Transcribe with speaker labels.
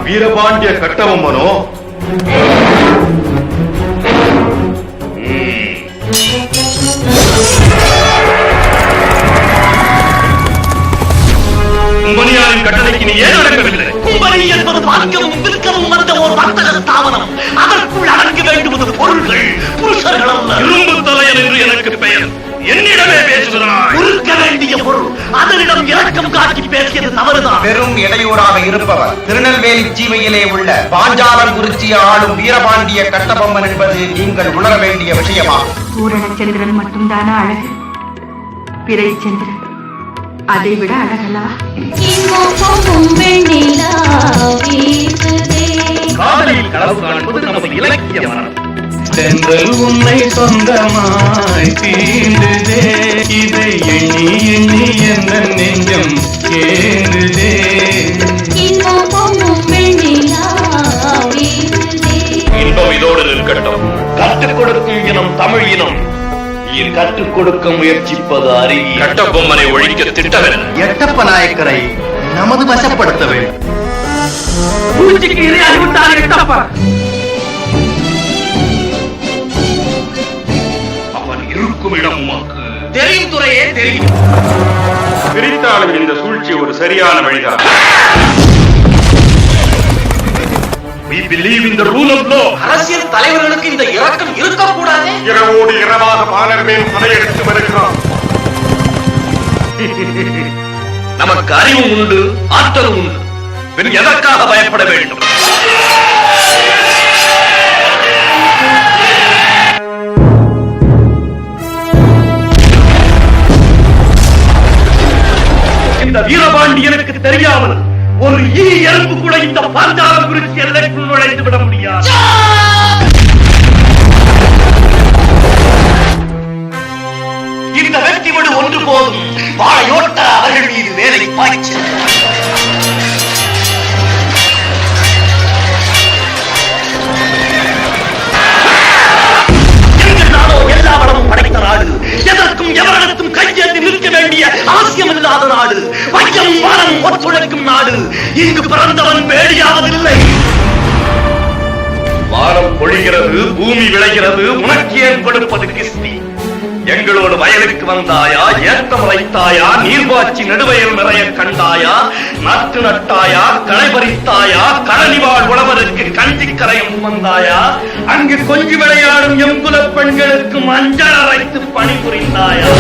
Speaker 1: வீரபாண்டிய கட்டபொம்மனோ? கும்பனியாரின் கட்டளைக்கு நீ ஏன் அடங்கவில்லை?
Speaker 2: கும்பனி என்பது வாங்கவும் விற்கவும் வந்த ஒரு வர்த்தக ஸ்தாபனம். அதற்குள் அடங்க வேண்டுவது பொருள்கள், புருஷர்கள் அல்ல.
Speaker 1: இரும்பு தலையன் என்று எனக்கு பெயர். என்னிடமே பேசுகிறாய்.
Speaker 2: பொறுக்க வேண்டிய பொருள் அதனிடம் இரக்கம் காட்டி பேசியது தவறுதான்.
Speaker 3: பெரும் இடையூறாக இருப்பவர் திருநெல்வேலி சீமையிலே உள்ள பாஞ்சாலங்குறிச்சியை ஆளும் வீரபாண்டிய கட்டபொம்மன் என்பது நீங்கள் உணர வேண்டிய விஷயமாகும்.
Speaker 4: பூரணச்சந்திரன் மட்டும்தானா அழகு? பிறைச்சந்திரன் அதை விட அழகல்லவா?
Speaker 1: காதலில் களவு காண்பது நமது இலக்கிய மரம்.
Speaker 5: தென்றல் உன்னை சொந்தமாய் தீண்டுதே, இதை எண்ணி எண்ணி எந்த நெஞ்சம் கேடுதே.
Speaker 1: இன்பம் இதோடு இருக்கட்டும். கற்றுக் கொடுக்கும் இனம் தமிழ் இனம். நீ கற்றுக் கொடுக்க முயற்சிப்பது அறிவி. கட்டபொம்மனை ஒழிக்க திட்டவன்
Speaker 3: எட்டப்ப நாயக்கரை நமது வசப்படுத்த வேண்டும்.
Speaker 2: பூச்சிக்கு இரையாகிவிட்டார் எட்டப்பா.
Speaker 1: அவன் இருக்கும் இடம் உமக்கு
Speaker 2: தெரியும் துறையே, தெரியும்.
Speaker 1: பிரித்தாலும் இந்த சூழ்ச்சி ஒரு சரியான வழிதான். We believe in the rule of law.
Speaker 2: அரசியல் தலைவர்களுக்கு இந்த இரக்கம் இருக்கக்கூடாது.
Speaker 1: இரவோடு இரவாக பாலர் மேல் படையெடுத்து வருகிறான். நமக்கு அறிவும் உண்டு, ஆற்றலும் உண்டு. பின் எதற்காக பயப்பட வேண்டும்? இந்த வீரபாண்டியனுக்கு தெரியாமல் ஒரு எறும்பு கூட இந்த பாஞ்சாலங்குறிச்சி எல்லைக்குள் நுழைந்து விட முடியாது.
Speaker 2: இந்த வெற்றி விடு ஒன்று போதும். வாழையோட்ட அவர்கள் மீது வேலை பாய்ச்சி எல்லா வளமும் படைத்த நாடு. எதற்கும் எவரிடத்தும் கையேந்தி நிற்க வேண்டிய அவசியம் இல்லாத நாடு. வையம் வானம் ஒத்துழைக்கும் நாடு. இங்கு பிறந்தவன் வேடியாவதில்லை.
Speaker 1: வானம் பொழிகிறது, பூமி விளைகிறது. உனக்கு ஏற்படுப்பது கிஸ்தி. எங்களோடு வயலுக்கு வந்தாயா? ஏத்தம் வைத்தாயா? நீர்வாச்சி நடுவயல் நிறைய கண்டாயா? நாட்டு நட்டாயா? களை பறித்தாயா? கழனிவாழ் உழவருக்கு கஞ்சி கரையும் வந்தாயா? அங்கு கொஞ்சி விளையாடும் எங்குல பெண்களுக்கு மஞ்சள் அரைத்து பணிபுரிந்தாயா?